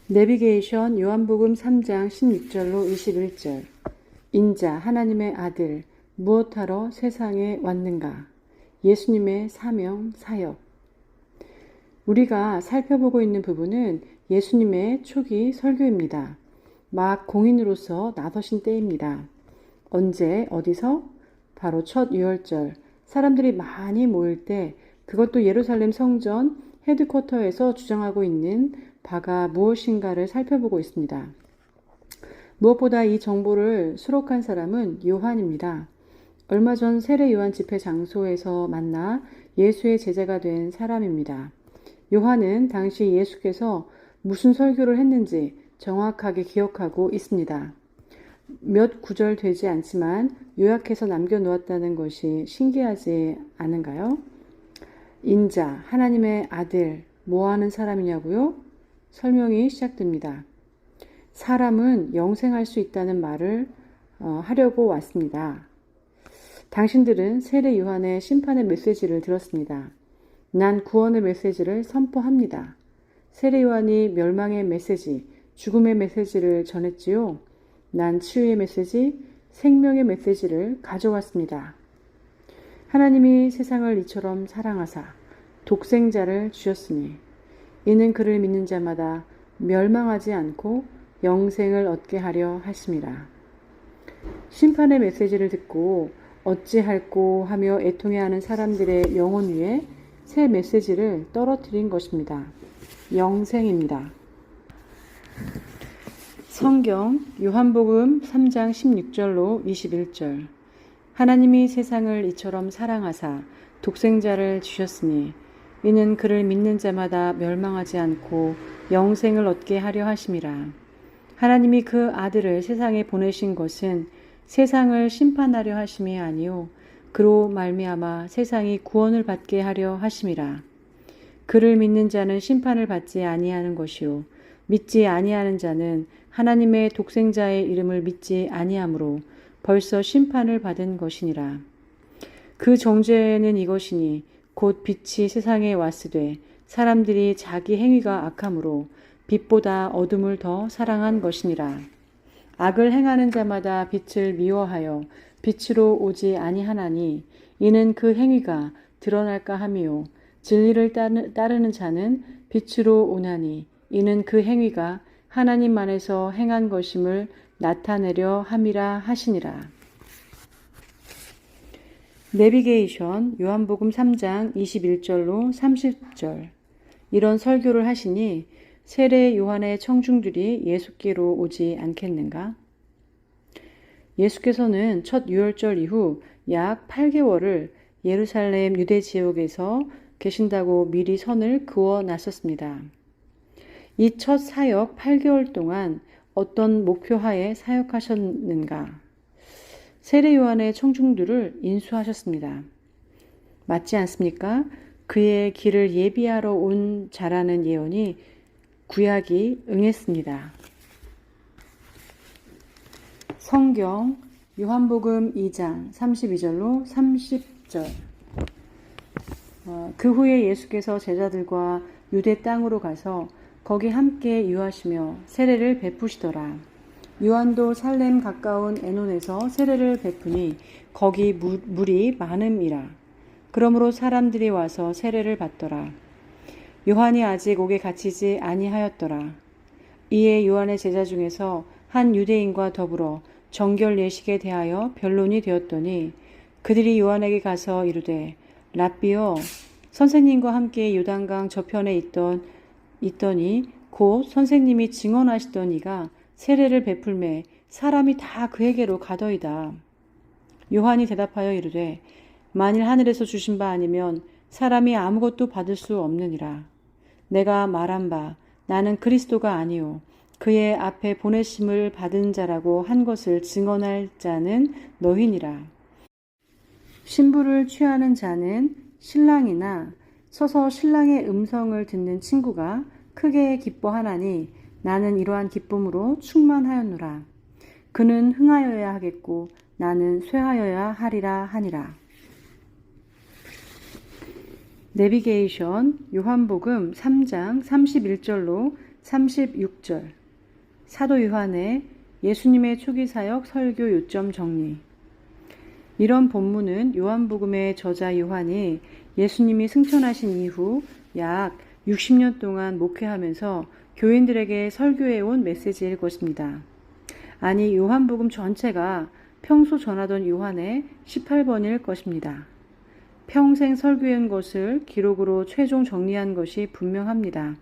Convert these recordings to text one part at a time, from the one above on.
내비게이션 요한복음 3장 16절로 21절. 인자 하나님의 아들 무엇하러 세상에 왔는가? 예수님의 사명 사역. 우리가 살펴보고 있는 부분은 예수님의 초기 설교입니다. 막 공인으로서 나서신 때입니다. 언제 어디서? 바로 첫 유월절 사람들이 많이 모일 때, 그것도 예루살렘 성전 헤드쿼터에서 주장하고 있는 바가 무엇인가를 살펴보고 있습니다. 무엇보다 이 정보를 수록한 사람은 요한입니다. 얼마 전 세례 요한 집회 장소에서 만나 예수의 제자가 된 사람입니다. 요한은 당시 예수께서 무슨 설교를 했는지 정확하게 기억하고 있습니다. 몇 구절 되지 않지만 요약해서 남겨놓았다는 것이 신기하지 않은가요? 인자, 하나님의 아들, 뭐하는 사람이냐고요? 설명이 시작됩니다. 사람은 영생할 수 있다는 말을 하려고 왔습니다. 당신들은 세례 요한의 심판의 메시지를 들었습니다. 난 구원의 메시지를 선포합니다. 세례 요한이 멸망의 메시지, 죽음의 메시지를 전했지요. 난 치유의 메시지, 생명의 메시지를 가져왔습니다. 하나님이 세상을 이처럼 사랑하사 독생자를 주셨으니 이는 그를 믿는 자마다 멸망하지 않고 영생을 얻게 하려 하심이라. 심판의 메시지를 듣고 어찌할꼬 하며 애통해하는 사람들의 영혼 위에 새 메시지를 떨어뜨린 것입니다. 영생입니다. 성경 요한복음 3장 16절로 21절. 하나님이 세상을 이처럼 사랑하사 독생자를 주셨으니 이는 그를 믿는 자마다 멸망하지 않고 영생을 얻게 하려 하심이라. 하나님이 그 아들을 세상에 보내신 것은 세상을 심판하려 하심이 아니요 그로 말미암아 세상이 구원을 받게 하려 하심이라. 그를 믿는 자는 심판을 받지 아니하는 것이요 믿지 아니하는 자는 하나님의 독생자의 이름을 믿지 아니하므로 벌써 심판을 받은 것이니라. 그 정죄는 이것이니 곧 빛이 세상에 왔으되 사람들이 자기 행위가 악함으로 빛보다 어둠을 더 사랑한 것이니라. 악을 행하는 자마다 빛을 미워하여 빛으로 오지 아니하나니 이는 그 행위가 드러날까 함이요 진리를 따르는 자는 빛으로 오나니 이는 그 행위가 하나님 안에서 행한 것임을 나타내려 함이라 하시니라. 내비게이션 요한복음 3장 21절로 30절. 이런 설교를 하시니 세례 요한의 청중들이 예수께로 오지 않겠는가? 예수께서는 첫 유월절 이후 약 8개월을 예루살렘 유대 지역에서 계신다고 미리 선을 그어 놨었습니다. 이 첫 사역 8개월 동안 어떤 목표하에 사역하셨는가? 세례 요한의 청중들을 인수하셨습니다. 맞지 않습니까? 그의 길을 예비하러 온 자라는 예언이 구약이 응했습니다. 성경 요한복음 2장 32절로 30절. 그 후에 예수께서 제자들과 유대 땅으로 가서 거기 함께 유하시며 세례를 베푸시더라. 요한도 살렘 가까운 에논에서 세례를 베푸니 거기 물이 많음이라. 그러므로 사람들이 와서 세례를 받더라. 요한이 아직 옥에 갇히지 아니하였더라. 이에 요한의 제자 중에서 한 유대인과 더불어 정결 예식에 대하여 변론이 되었더니 그들이 요한에게 가서 이르되 랍비여 선생님과 함께 요단강 저편에 있더니 곧 선생님이 증언하시던 이가 세례를 베풀매 사람이 다 그에게로 가더이다. 요한이 대답하여 이르되 만일 하늘에서 주신 바 아니면 사람이 아무것도 받을 수 없느니라. 내가 말한 바 나는 그리스도가 아니요 그의 앞에 보내심을 받은 자라고 한 것을 증언할 자는 너희니라. 신부를 취하는 자는 신랑이나 서서 신랑의 음성을 듣는 친구가 크게 기뻐하나니 나는 이러한 기쁨으로 충만하였노라. 그는 흥하여야 하겠고 나는 쇠하여야 하리라 하니라. 내비게이션 요한복음 3장 31절로 36절. 사도 요한의 예수님의 초기 사역 설교 요점 정리. 이런 본문은 요한복음의 저자 요한이 예수님이 승천하신 이후 약 60년 동안 목회하면서 교인들에게 설교해온 메시지일 것입니다. 아니, 요한복음 전체가 평소 전하던 요한의 18번일 것입니다. 평생 설교한 것을 기록으로 최종 정리한 것이 분명합니다.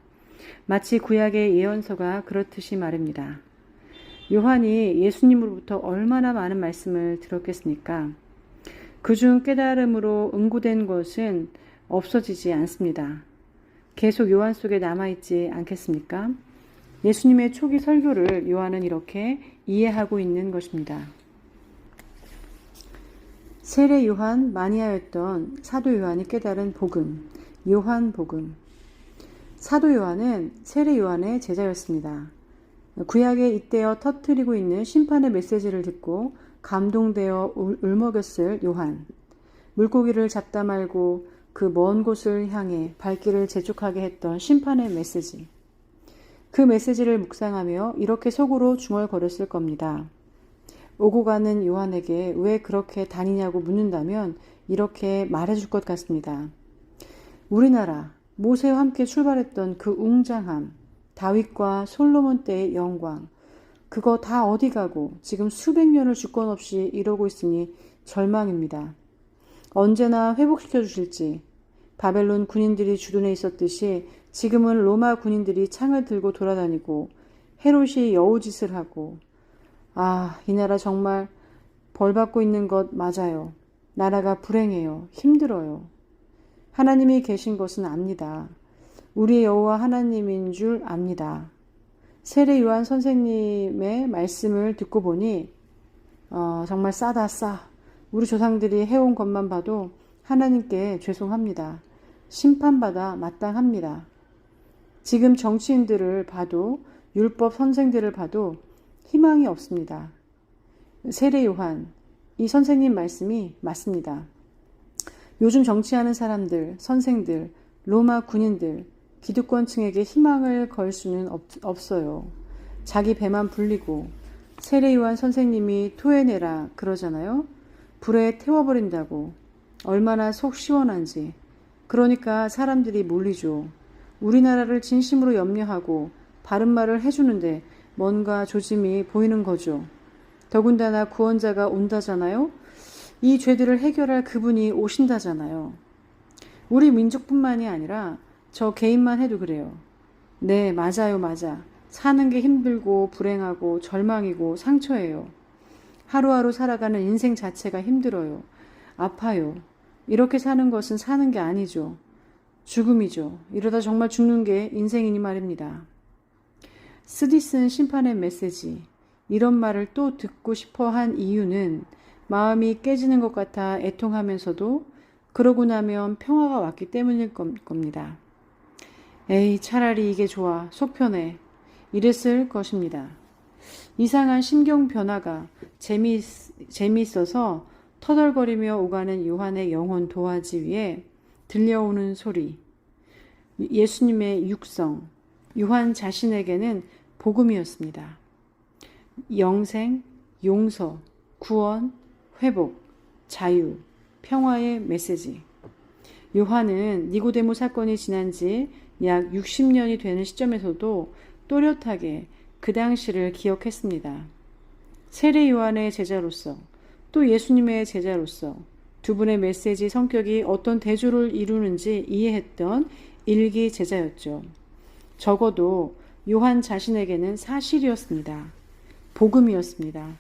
마치 구약의 예언서가 그렇듯이 말입니다. 요한이 예수님으로부터 얼마나 많은 말씀을 들었겠습니까? 그중 깨달음으로 응고된 것은 없어지지 않습니다. 계속 요한 속에 남아있지 않겠습니까? 예수님의 초기 설교를 요한은 이렇게 이해하고 있는 것입니다. 세례 요한 마니아였던 사도 요한이 깨달은 복음, 요한복음. 사도 요한은 세례 요한의 제자였습니다. 구약에 잇대어 터뜨리고 있는 심판의 메시지를 듣고 감동되어 울먹였을 요한. 물고기를 잡다 말고 그 먼 곳을 향해 발길을 재촉하게 했던 심판의 메시지. 그 메시지를 묵상하며 이렇게 속으로 중얼거렸을 겁니다. 오고 가는 요한에게 왜 그렇게 다니냐고 묻는다면 이렇게 말해줄 것 같습니다. 우리나라 모세와 함께 출발했던 그 웅장함, 다윗과 솔로몬 때의 영광, 그거 다 어디 가고 지금 수백 년을 주권 없이 이러고 있으니 절망입니다. 언제나 회복시켜 주실지. 바벨론 군인들이 주둔해 있었듯이 지금은 로마 군인들이 창을 들고 돌아다니고 헤롯이 여우짓을 하고, 이 나라 정말 벌받고 있는 것 맞아요. 나라가 불행해요. 힘들어요. 하나님이 계신 것은 압니다. 우리 여호와 하나님인 줄 압니다. 세례 요한 선생님의 말씀을 듣고 보니 정말 싸다 싸. 우리 조상들이 해온 것만 봐도 하나님께 죄송합니다. 심판받아 마땅합니다. 지금 정치인들을 봐도 율법 선생들을 봐도 희망이 없습니다. 세례 요한, 이 선생님 말씀이 맞습니다. 요즘 정치하는 사람들, 선생들, 로마 군인들, 기득권층에게 희망을 걸 수는 없어요. 자기 배만 불리고 세례 요한 선생님이 토해내라 그러잖아요. 불에 태워버린다고. 얼마나 속 시원한지. 그러니까 사람들이 몰리죠. 우리나라를 진심으로 염려하고 바른 말을 해주는데 뭔가 조짐이 보이는 거죠. 더군다나 구원자가 온다잖아요. 이 죄들을 해결할 그분이 오신다잖아요. 우리 민족뿐만이 아니라 저 개인만 해도 그래요. 네, 맞아요, 맞아. 사는 게 힘들고 불행하고 절망이고 상처예요. 하루하루 살아가는 인생 자체가 힘들어요. 아파요. 이렇게 사는 것은 사는 게 아니죠. 죽음이죠. 이러다 정말 죽는 게 인생이니 말입니다. 스디슨 심판의 메시지, 이런 말을 또 듣고 싶어 한 이유는 마음이 깨지는 것 같아 애통하면서도 그러고 나면 평화가 왔기 때문일 겁니다. 에이, 차라리 이게 좋아. 속 편해. 이랬을 것입니다. 이상한 심경 변화가 재미있어서 터덜거리며 오가는 요한의 영혼 도화지 위에 들려오는 소리. 예수님의 육성. 요한 자신에게는 복음이었습니다. 영생, 용서, 구원, 회복, 자유, 평화의 메시지. 요한은 니고데모 사건이 지난 지 약 60년이 되는 시점에서도 또렷하게 그 당시를 기억했습니다. 세례 요한의 제자로서 또 예수님의 제자로서 두 분의 메시지 성격이 어떤 대조를 이루는지 이해했던 일기 제자였죠. 적어도 요한 자신에게는 사실이었습니다. 복음이었습니다.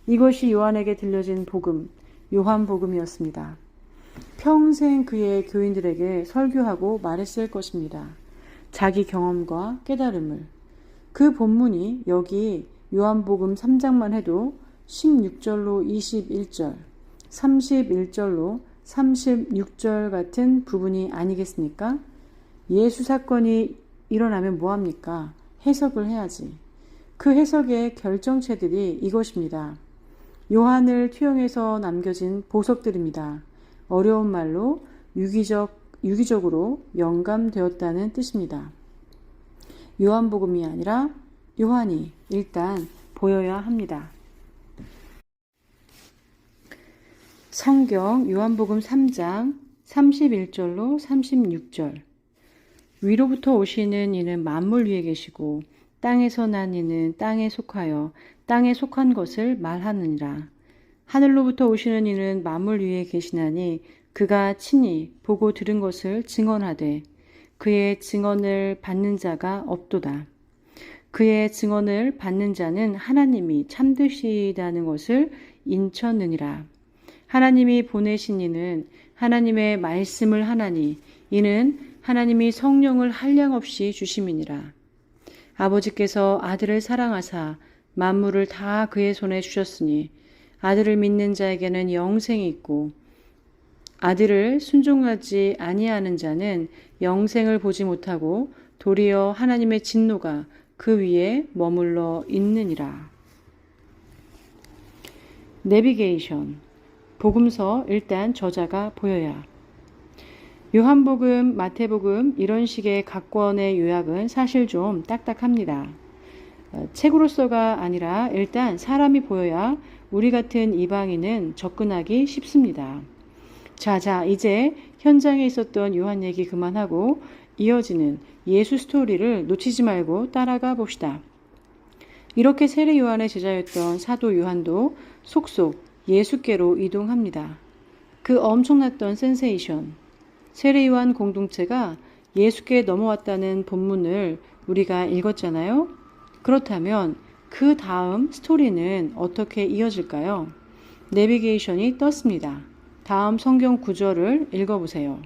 이것이 요한에게 들려진 복음, 요한복음이었습니다. 평생 그의 교인들에게 설교하고 말했을 것입니다. 자기 경험과 깨달음을. 그 본문이 여기 요한복음 3장만 해도 16절로 21절, 31절로 36절 같은 부분이 아니겠습니까? 예수 사건이 일어나면 뭐합니까? 해석을 해야지. 그 해석의 결정체들이 이것입니다. 요한을 투영해서 남겨진 보석들입니다. 어려운 말로 유기적으로 영감되었다는 뜻입니다. 요한복음이 아니라 요한이 일단 보여야 합니다. 성경 요한복음 3장 31절로 36절. 위로부터 오시는 이는 만물 위에 계시고 땅에서 난 이는 땅에 속하여 땅에 속한 것을 말하느니라. 하늘로부터 오시는 이는 만물 위에 계시나니 그가 친히 보고 들은 것을 증언하되 그의 증언을 받는 자가 없도다. 그의 증언을 받는 자는 하나님이 참되시다는 것을 인쳤느니라. 하나님이 보내신 이는 하나님의 말씀을 하나니 이는 하나님이 성령을 한량없이 주심이니라. 아버지께서 아들을 사랑하사 만물을 다 그의 손에 주셨으니 아들을 믿는 자에게는 영생이 있고 아들을 순종하지 아니하는 자는 영생을 보지 못하고 도리어 하나님의 진노가 그 위에 머물러 있느니라. 내비게이션. 복음서 일단 저자가 보여야. 요한복음, 마태복음 이런 식의 각 권의 요약은 사실 좀 딱딱합니다. 책으로서가 아니라 일단 사람이 보여야 우리 같은 이방인은 접근하기 쉽습니다. 자, 이제 현장에 있었던 요한 얘기 그만하고 이어지는 예수 스토리를 놓치지 말고 따라가 봅시다. 이렇게 세례 요한의 제자였던 사도 요한도 속속 예수께로 이동합니다. 그 엄청났던 센세이션. 세례 요한 공동체가 예수께 넘어왔다는 본문을 우리가 읽었잖아요. 그렇다면 그 다음 스토리는 어떻게 이어질까요? 내비게이션이 떴습니다. 다음 성경 구절을 읽어보세요.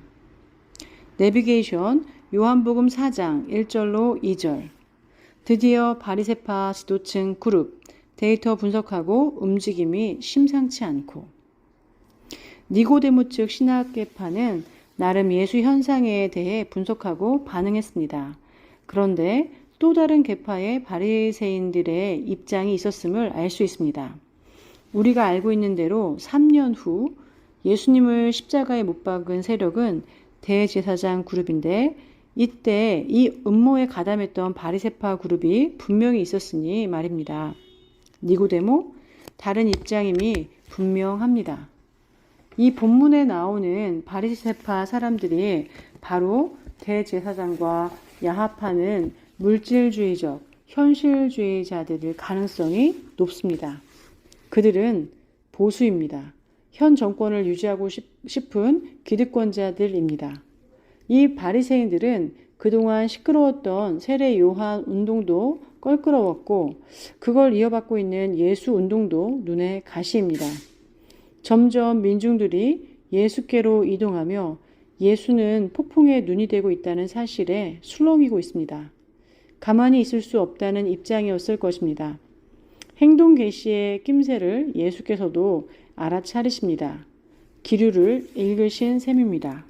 내비게이션 요한복음 4장 1절로 2절. 드디어 바리새파 지도층 그룹 데이터 분석하고 움직임이 심상치 않고 니고데모 측 신학계파는 나름 예수 현상에 대해 분석하고 반응했습니다. 그런데 또 다른 계파의 바리새인들의 입장이 있었음을 알 수 있습니다. 우리가 알고 있는 대로 3년 후 예수님을 십자가에 못 박은 세력은 대제사장 그룹인데 이때 이 음모에 가담했던 바리새파 그룹이 분명히 있었으니 말입니다. 니고데모, 다른 입장임이 분명합니다. 이 본문에 나오는 바리새파 사람들이 바로 대제사장과 야합하는 물질주의적, 현실주의자들일 가능성이 높습니다. 그들은 보수입니다. 현 정권을 유지하고 싶은 기득권자들입니다. 이 바리새인들은 그동안 시끄러웠던 세례 요한 운동도 껄끄러웠고 그걸 이어받고 있는 예수 운동도 눈에 가시입니다. 점점 민중들이 예수께로 이동하며 예수는 폭풍의 눈이 되고 있다는 사실에 술렁이고 있습니다. 가만히 있을 수 없다는 입장이었을 것입니다. 행동 계시의 낌새를 예수께서도 알아차리십니다. 기류를 읽으신 셈입니다.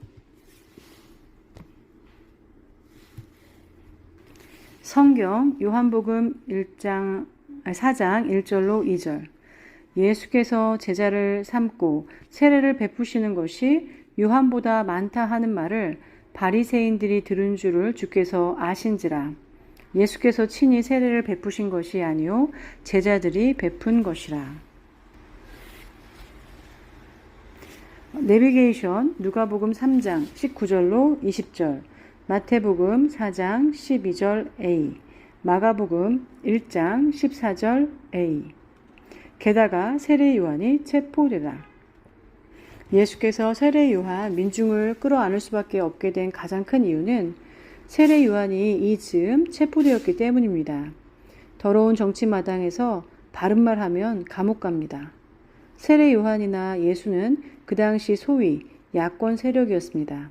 성경 요한복음 4장 1절로 2절. 예수께서 제자를 삼고 세례를 베푸시는 것이 요한보다 많다 하는 말을 바리새인들이 들은 줄을 주께서 아신지라. 예수께서 친히 세례를 베푸신 것이 아니요 제자들이 베푼 것이라. 내비게이션 누가복음 3장 19절로 20절, 마태복음 4장 12절 A, 마가복음 1장 14절 A. 게다가 세례 요한이 체포되다. 예수께서 세례 요한 민중을 끌어안을 수밖에 없게 된 가장 큰 이유는 세례 요한이 이 즈음 체포되었기 때문입니다. 더러운 정치 마당에서 바른 말 하면 감옥 갑니다. 세례 요한이나 예수는 그 당시 소위 야권 세력이었습니다.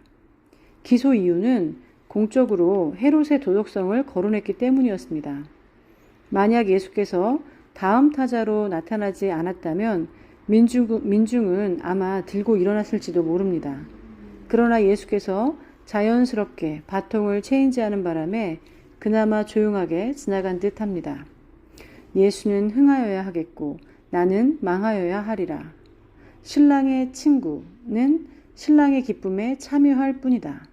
기소 이유는 공적으로 헤롯의 도덕성을 거론했기 때문이었습니다. 만약 예수께서 다음 타자로 나타나지 않았다면 민중은 아마 들고 일어났을지도 모릅니다. 그러나 예수께서 자연스럽게 바통을 체인지하는 바람에 그나마 조용하게 지나간 듯합니다. 예수는 흥하여야 하겠고 나는 망하여야 하리라. 신랑의 친구는 신랑의 기쁨에 참여할 뿐이다.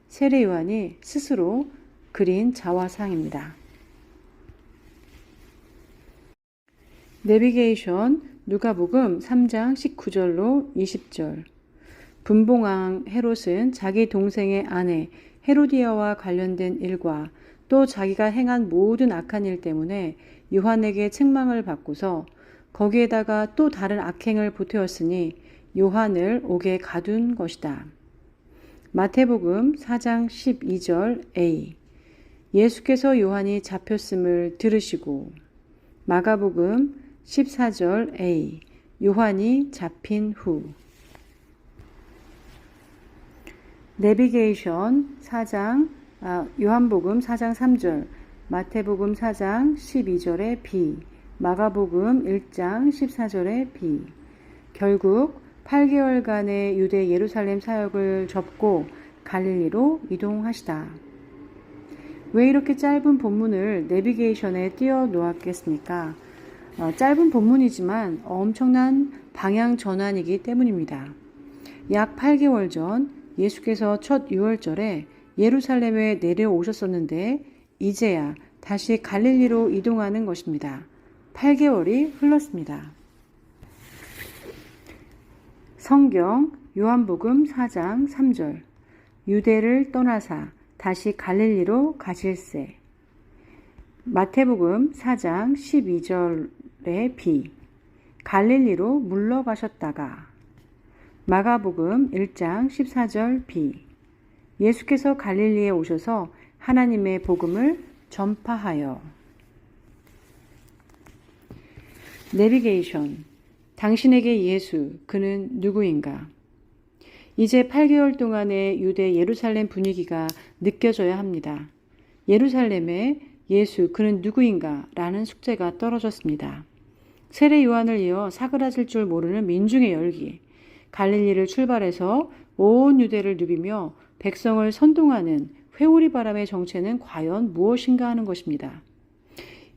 세례 요한이 스스로 그린 자화상입니다. 내비게이션 누가복음 3장 19절로 20절. 분봉왕 헤롯은 자기 동생의 아내 헤로디아와 관련된 일과 또 자기가 행한 모든 악한 일 때문에 요한에게 책망을 받고서 거기에다가 또 다른 악행을 보태었으니 요한을 옥에 가둔 것이다. 마태복음 4장 12절 A. 예수께서 요한이 잡혔음을 들으시고. 마가복음 14절 A. 요한이 잡힌 후. 내비게이션 4장 요한복음 4장 3절, 마태복음 4장 12절의 B, 마가복음 1장 14절의 B. 결국 8개월간의 유대 예루살렘 사역을 접고 갈릴리로 이동하시다. 왜 이렇게 짧은 본문을 내비게이션에 띄워 놓았겠습니까? 짧은 본문이지만 엄청난 방향 전환이기 때문입니다. 약 8개월 전 예수께서 첫 유월절에 예루살렘에 내려오셨었는데 이제야 다시 갈릴리로 이동하는 것입니다. 8개월이 흘렀습니다. 성경 요한복음 4장 3절. 유대를 떠나사 다시 갈릴리로 가실세. 마태복음 4장 12절의 B. 갈릴리로 물러가셨다가. 마가복음 1장 14절 B. 예수께서 갈릴리에 오셔서 하나님의 복음을 전파하여. 내비게이션. 당신에게 예수, 그는 누구인가? 이제 8개월 동안의 유대 예루살렘 분위기가 느껴져야 합니다. 예루살렘에 예수, 그는 누구인가? 라는 숙제가 떨어졌습니다. 세례 요한을 이어 사그라질 줄 모르는 민중의 열기. 갈릴리를 출발해서 온 유대를 누비며 백성을 선동하는 회오리 바람의 정체는 과연 무엇인가 하는 것입니다.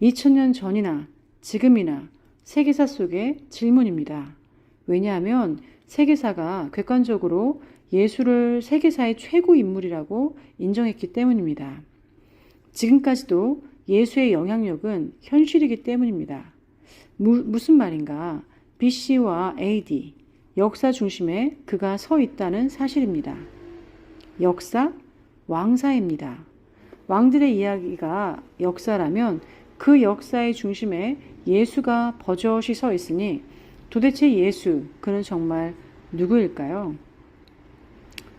2000년 전이나 지금이나 세계사 속의 질문입니다. 왜냐하면 세계사가 객관적으로 예수를 세계사의 최고 인물이라고 인정했기 때문입니다. 지금까지도 예수의 영향력은 현실이기 때문입니다. 무슨 말인가? BC와 AD, 역사 중심에 그가 서 있다는 사실입니다. 역사? 왕사입니다. 왕들의 이야기가 역사라면 그 역사의 중심에 예수가 버젓이 서 있으니 도대체 예수, 그는 정말 누구일까요?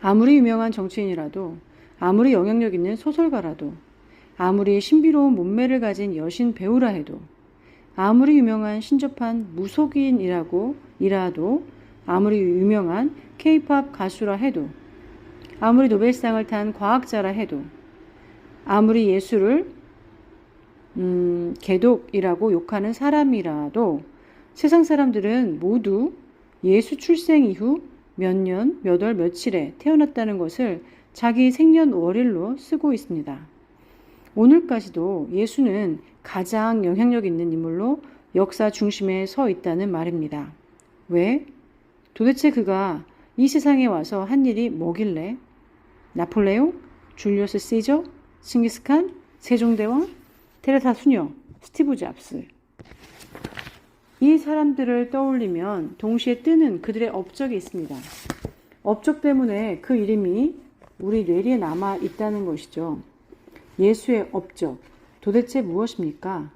아무리 유명한 정치인이라도, 아무리 영향력 있는 소설가라도, 아무리 신비로운 몸매를 가진 여신 배우라 해도, 아무리 유명한 신접한 무속인이라도, 아무리 유명한 K-팝 가수라 해도, 아무리 노벨상을 탄 과학자라 해도, 아무리 예수를 개독이라고 욕하는 사람이라도 세상 사람들은 모두 예수 출생 이후 몇 년, 몇 월, 며칠에 태어났다는 것을 자기 생년월일로 쓰고 있습니다. 오늘까지도 예수는 가장 영향력 있는 인물로 역사 중심에 서 있다는 말입니다. 왜? 도대체 그가 이 세상에 와서 한 일이 뭐길래? 나폴레옹? 줄리어스 시저? 칭기스칸? 세종대왕? 테레사 수녀? 스티브 잡스? 이 사람들을 떠올리면 동시에 뜨는 그들의 업적이 있습니다. 업적 때문에 그 이름이 우리 뇌리에 남아 있다는 것이죠. 예수의 업적, 도대체 무엇입니까?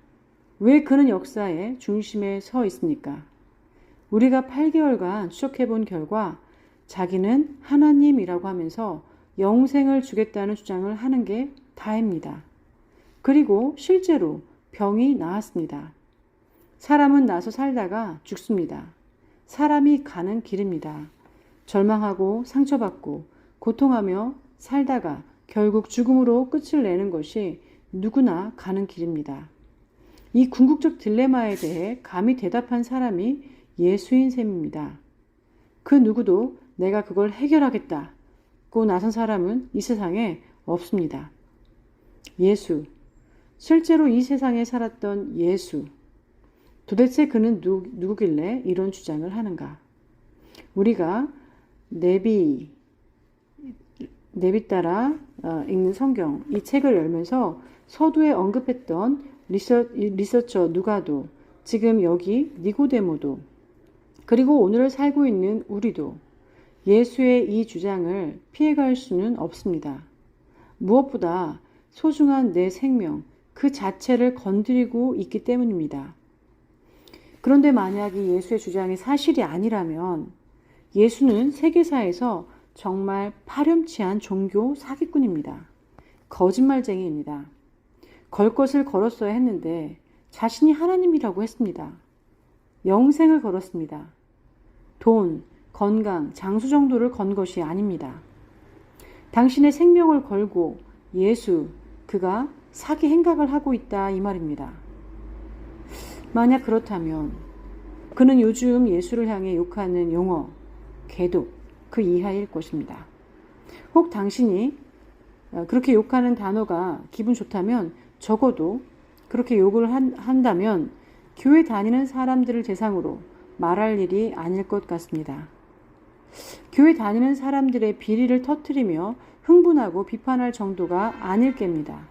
왜 그는 역사의 중심에 서 있습니까? 우리가 8개월간 추적해본 결과 자기는 하나님이라고 하면서 영생을 주겠다는 주장을 하는 게 다입니다. 그리고 실제로 병이 나았습니다. 사람은 나서 살다가 죽습니다. 사람이 가는 길입니다. 절망하고 상처받고 고통하며 살다가 결국 죽음으로 끝을 내는 것이 누구나 가는 길입니다. 이 궁극적 딜레마에 대해 감히 대답한 사람이 예수인 셈입니다. 그 누구도 내가 그걸 해결하겠다고 나선 사람은 이 세상에 없습니다. 예수, 실제로 이 세상에 살았던 예수, 도대체 그는 누구길래 이런 주장을 하는가? 우리가 내비 따라 읽는 성경, 이 책을 열면서 서두에 언급했던 리서처 누가도, 지금 여기 니고데모도, 그리고 오늘을 살고 있는 우리도 예수의 이 주장을 피해갈 수는 없습니다. 무엇보다 소중한 내 생명 그 자체를 건드리고 있기 때문입니다. 그런데 만약 이 예수의 주장이 사실이 아니라면 예수는 세계사에서 정말 파렴치한 종교 사기꾼입니다. 거짓말쟁이입니다. 걸 것을 걸었어야 했는데 자신이 하나님이라고 했습니다. 영생을 걸었습니다. 돈, 건강, 장수 정도를 건 것이 아닙니다. 당신의 생명을 걸고 예수, 그가 사기 행각을 하고 있다 이 말입니다. 만약 그렇다면 그는 요즘 예수를 향해 욕하는 용어, 개독, 그 이하일 것입니다. 혹 당신이 그렇게 욕하는 단어가 기분 좋다면 적어도 그렇게 욕을 한다면 교회 다니는 사람들을 대상으로 말할 일이 아닐 것 같습니다. 교회 다니는 사람들의 비리를 터뜨리며 흥분하고 비판할 정도가 아닐 겁니다.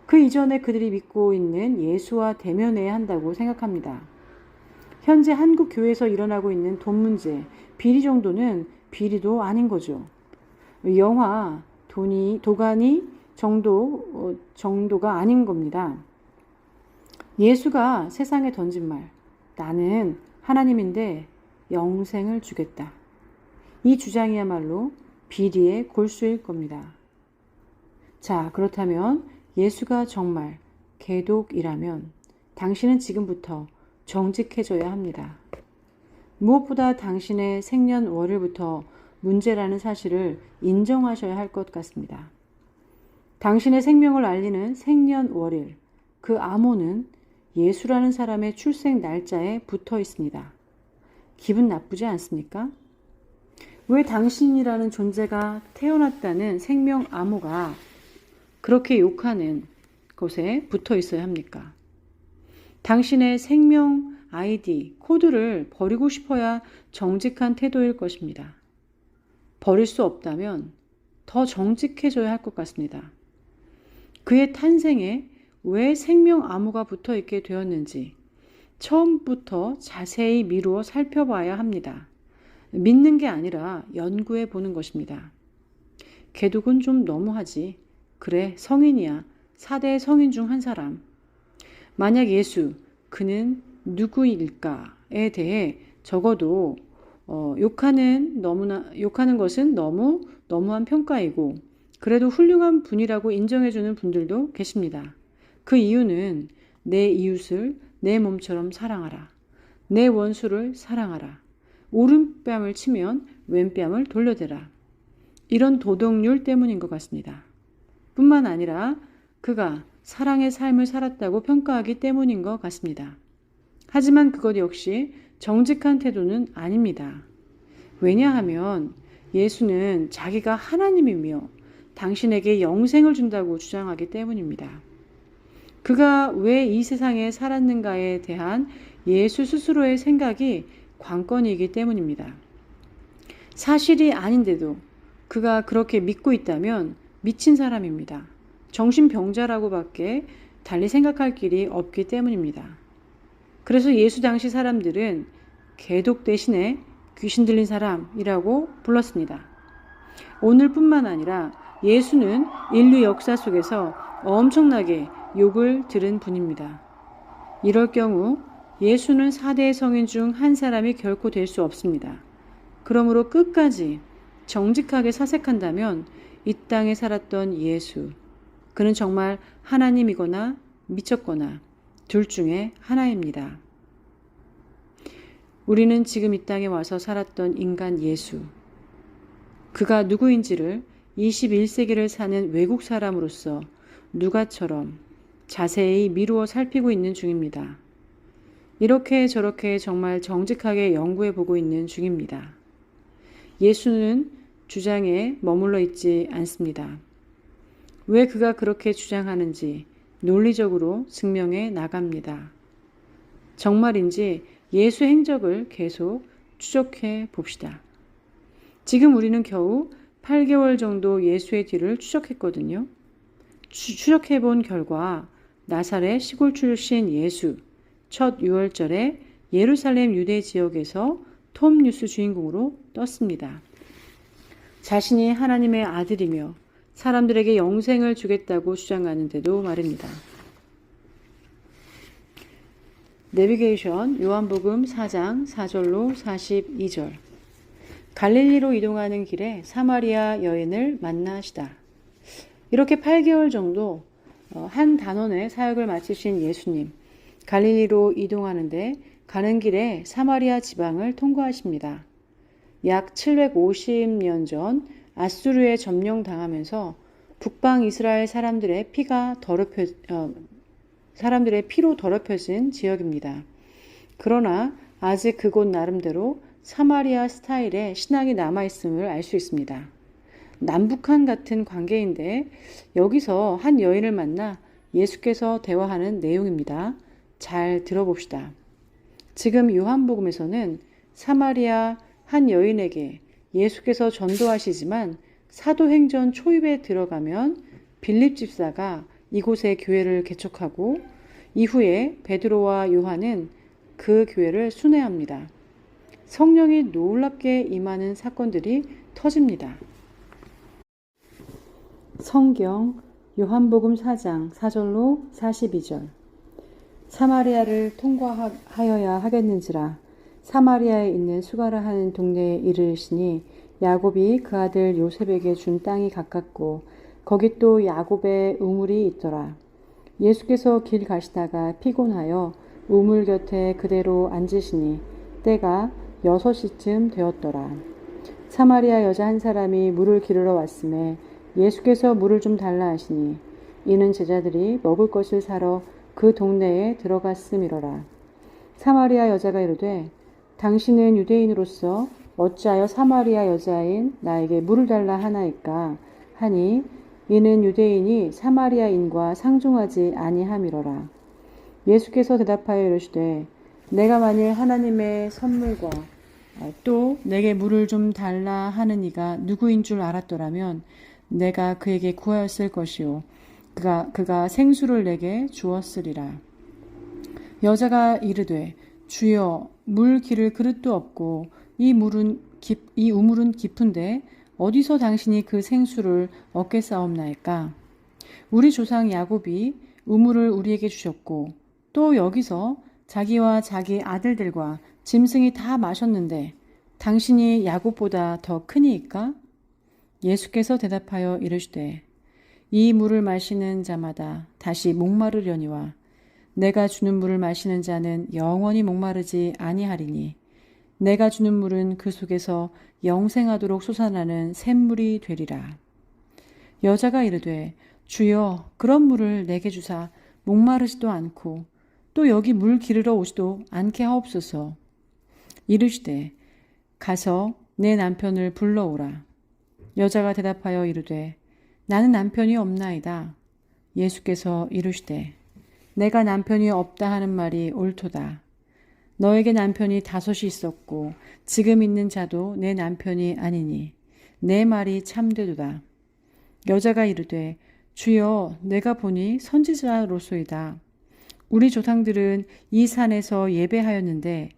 그 이전에 그들이 믿고 있는 예수와 대면해야 한다고 생각합니다. 현재 한국 교회에서 일어나고 있는 돈 문제, 비리 정도는 비리도 아닌 거죠. 영화, 도가니 정도가 아닌 겁니다. 예수가 세상에 던진 말, 나는 하나님인데 영생을 주겠다. 이 주장이야말로 비리의 골수일 겁니다. 자, 그렇다면 예수가 정말 개독이라면 당신은 지금부터 정직해져야 합니다. 무엇보다 당신의 생년월일부터 문제라는 사실을 인정하셔야 할 것 같습니다. 당신의 생명을 알리는 생년월일, 그 암호는 예수라는 사람의 출생 날짜에 붙어 있습니다. 기분 나쁘지 않습니까? 왜 당신이라는 존재가 태어났다는 생명 암호가 그렇게 욕하는 것에 붙어 있어야 합니까? 당신의 생명 아이디, 코드를 버리고 싶어야 정직한 태도일 것입니다. 버릴 수 없다면 더 정직해져야 할 것 같습니다. 그의 탄생에 왜 생명 암호가 붙어 있게 되었는지 처음부터 자세히 미루어 살펴봐야 합니다. 믿는 게 아니라 연구해 보는 것입니다. 개독은 좀 너무하지. 그래, 성인이야. 4대 성인 중 한 사람. 만약 예수, 그는 누구일까에 대해 적어도 욕하는 것은 너무한 평가이고 그래도 훌륭한 분이라고 인정해주는 분들도 계십니다. 그 이유는 내 이웃을 내 몸처럼 사랑하라. 내 원수를 사랑하라. 오른뺨을 치면 왼뺨을 돌려대라. 이런 도덕률 때문인 것 같습니다. 뿐만 아니라 그가 사랑의 삶을 살았다고 평가하기 때문인 것 같습니다. 하지만 그것 역시 정직한 태도는 아닙니다. 왜냐하면 예수는 자기가 하나님이며 당신에게 영생을 준다고 주장하기 때문입니다. 그가 왜 이 세상에 살았는가에 대한 예수 스스로의 생각이 관건이기 때문입니다. 사실이 아닌데도 그가 그렇게 믿고 있다면 미친 사람입니다. 정신병자라고밖에 달리 생각할 길이 없기 때문입니다. 그래서 예수 당시 사람들은 개독 대신에 귀신 들린 사람이라고 불렀습니다. 오늘뿐만 아니라 예수는 인류 역사 속에서 엄청나게 욕을 들은 분입니다. 이럴 경우 예수는 4대 성인 중 한 사람이 결코 될 수 없습니다. 그러므로 끝까지 정직하게 사색한다면 이 땅에 살았던 예수, 그는 정말 하나님이거나 미쳤거나 둘 중에 하나입니다. 우리는 지금 이 땅에 와서 살았던 인간 예수, 그가 누구인지를 21세기를 사는 외국 사람으로서 누가처럼 자세히 미루어 살피고 있는 중입니다. 이렇게 저렇게 정말 정직하게 연구해 보고 있는 중입니다. 예수는 주장에 머물러 있지 않습니다. 왜 그가 그렇게 주장하는지 논리적으로 증명해 나갑니다. 정말인지 예수 행적을 계속 추적해 봅시다. 지금 우리는 겨우 8개월 정도 예수의 뒤를 추적했거든요. 추적해 본 결과 나사렛 시골 출신 예수, 첫 유월절에 예루살렘 유대 지역에서 톰 뉴스 주인공으로 떴습니다. 자신이 하나님의 아들이며 사람들에게 영생을 주겠다고 주장하는데도 말입니다. 내비게이션 요한복음 4장 4절로 42절. 갈릴리로 이동하는 길에 사마리아 여인을 만나시다. 이렇게 8개월 정도 한 단원의 사역을 마치신 예수님, 갈릴리로 이동하는데 가는 길에 사마리아 지방을 통과하십니다. 약 750년 전 아수르에 점령당하면서 북방 이스라엘 사람들의 피로 더럽혀진 지역입니다. 그러나 아직 그곳 나름대로 사마리아 스타일의 신앙이 남아있음을 알 수 있습니다. 남북한 같은 관계인데 여기서 한 여인을 만나 예수께서 대화하는 내용입니다. 잘 들어봅시다. 지금 요한복음에서는 사마리아 한 여인에게 예수께서 전도하시지만 사도행전 초입에 들어가면 빌립 집사가 이곳에 교회를 개척하고 이후에 베드로와 요한은 그 교회를 순회합니다. 성령이 놀랍게 임하는 사건들이 터집니다. 성경 요한복음 4장 4절로 42절. 사마리아를 통과하여야 하겠는지라 사마리아에 있는 수가라 하는 동네에 이르시니 야곱이 그 아들 요셉에게 준 땅이 가깝고 거기 또 야곱의 우물이 있더라. 예수께서 길 가시다가 피곤하여 우물 곁에 그대로 앉으시니 때가 6시쯤 되었더라. 사마리아 여자 한 사람이 물을 기르러 왔음에 예수께서 물을 좀 달라 하시니 이는 제자들이 먹을 것을 사러 그 동네에 들어갔음이로라. 사마리아 여자가 이르되 당신은 유대인으로서 어찌하여 사마리아 여자인 나에게 물을 달라 하나이까 하니 이는 유대인이 사마리아인과 상종하지 아니함이로라. 예수께서 대답하여 이르시되 내가 만일 하나님의 선물과 또 내게 물을 좀 달라 하는 이가 누구인 줄 알았더라면 내가 그에게 구하였을 것이요 그가 생수를 내게 주었으리라. 여자가 이르되 주여 물 기를 그릇도 없고 이 우물은 깊은데 어디서 당신이 그 생수를 얻겠사옵나이까? 우리 조상 야곱이 우물을 우리에게 주셨고 또 여기서 자기와 자기 아들들과 짐승이 다 마셨는데 당신이 야곱보다 더 크니이까? 예수께서 대답하여 이르시되 이 물을 마시는 자마다 다시 목마르려니와 내가 주는 물을 마시는 자는 영원히 목마르지 아니하리니 내가 주는 물은 그 속에서 영생하도록 솟아나는 샘물이 되리라. 여자가 이르되 주여 그런 물을 내게 주사 목마르지도 않고 또 여기 물 기르러 오지도 않게 하옵소서. 이르시되 가서 내 남편을 불러오라. 여자가 대답하여 이르되 나는 남편이 없나이다. 예수께서 이르시되 내가 남편이 없다 하는 말이 옳도다. 너에게 남편이 5이 있었고 지금 있는 자도 내 남편이 아니니 내 말이 참되도다. 여자가 이르되 주여 내가 보니 선지자로소이다. 우리 조상들은 이 산에서 예배하였는데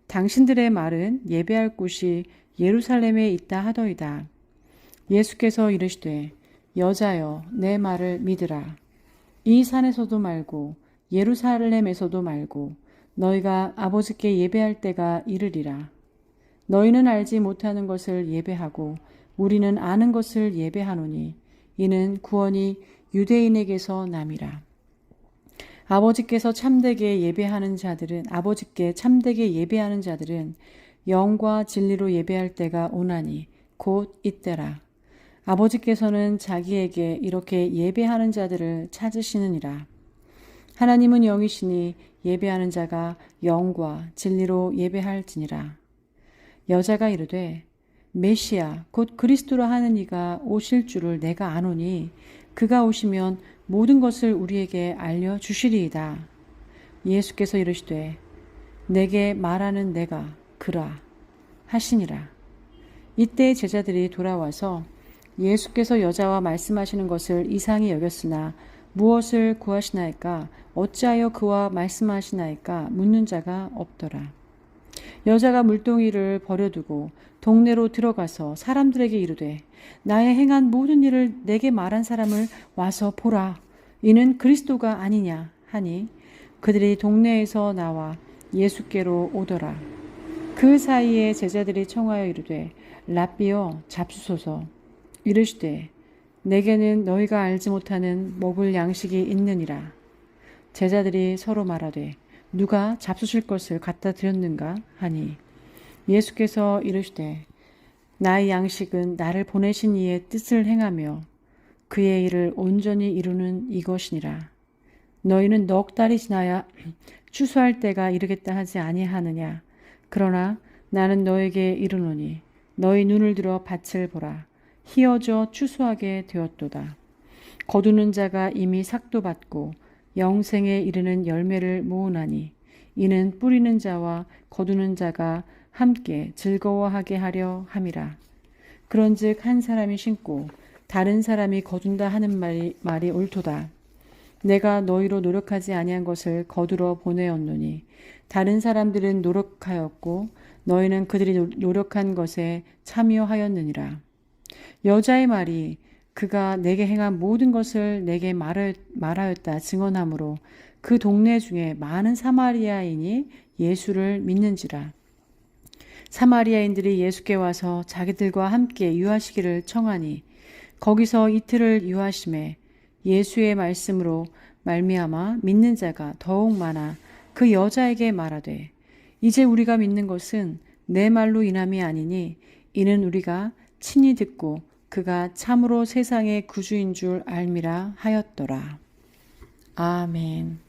당신들의 말은 예배할 곳이 예루살렘에 있다 하더이다. 예수께서 이르시되 여자여 내 말을 믿으라. 이 산에서도 말고 예루살렘에서도 말고 너희가 아버지께 예배할 때가 이르리라. 너희는 알지 못하는 것을 예배하고 우리는 아는 것을 예배하노니 이는 구원이 유대인에게서 남이라. 아버지께 참되게 예배하는 자들은 영과 진리로 예배할 때가 오나니 곧 이때라. 아버지께서는 자기에게 이렇게 예배하는 자들을 찾으시느니라. 하나님은 영이시니 예배하는 자가 영과 진리로 예배할지니라. 여자가 이르되 메시아 곧 그리스도라 하는 이가 오실 줄을 내가 아노니 그가 오시면 모든 것을 우리에게 알려주시리이다. 예수께서 이르시되 내게 말하는 내가 그라 하시니라. 이때 제자들이 돌아와서 예수께서 여자와 말씀하시는 것을 이상히 여겼으나 무엇을 구하시나이까? 어찌하여 그와 말씀하시나이까? 묻는 자가 없더라. 여자가 물동이를 버려두고 동네로 들어가서 사람들에게 이르되 나의 행한 모든 일을 내게 말한 사람을 와서 보라. 이는 그리스도가 아니냐 하니 그들이 동네에서 나와 예수께로 오더라. 그 사이에 제자들이 청하여 이르되 랍비여 잡수소서. 이르시되 내게는 너희가 알지 못하는 먹을 양식이 있느니라. 제자들이 서로 말하되 누가 잡수실 것을 갖다 드렸는가 하니 예수께서 이르시되 나의 양식은 나를 보내신 이의 뜻을 행하며 그의 일을 온전히 이루는 이것이니라. 너희는 넉 달이 지나야 추수할 때가 이르겠다 하지 아니하느냐. 그러나 나는 너에게 이르노니 너희 눈을 들어 밭을 보라. 희어져 추수하게 되었도다. 거두는 자가 이미 삭도 받고 영생에 이르는 열매를 모으나니 이는 뿌리는 자와 거두는 자가 함께 즐거워하게 하려 함이라. 그런즉 한 사람이 심고 다른 사람이 거둔다 하는 말이 옳도다. 내가 너희로 노력하지 아니한 것을 거두러 보내었노니 다른 사람들은 노력하였고 너희는 그들이 노력한 것에 참여하였느니라. 여자의 말이 그가 내게 행한 모든 것을 내게 말하였다 증언하므로 그 동네 중에 많은 사마리아인이 예수를 믿는지라. 사마리아인들이 예수께 와서 자기들과 함께 유하시기를 청하니 거기서 이틀을 유하심에 예수의 말씀으로 말미암아 믿는 자가 더욱 많아 그 여자에게 말하되 이제 우리가 믿는 것은 내 말로 인함이 아니니 이는 우리가 친히 듣고 그가 참으로 세상의 구주인 줄 알미라 하였더라. 아멘.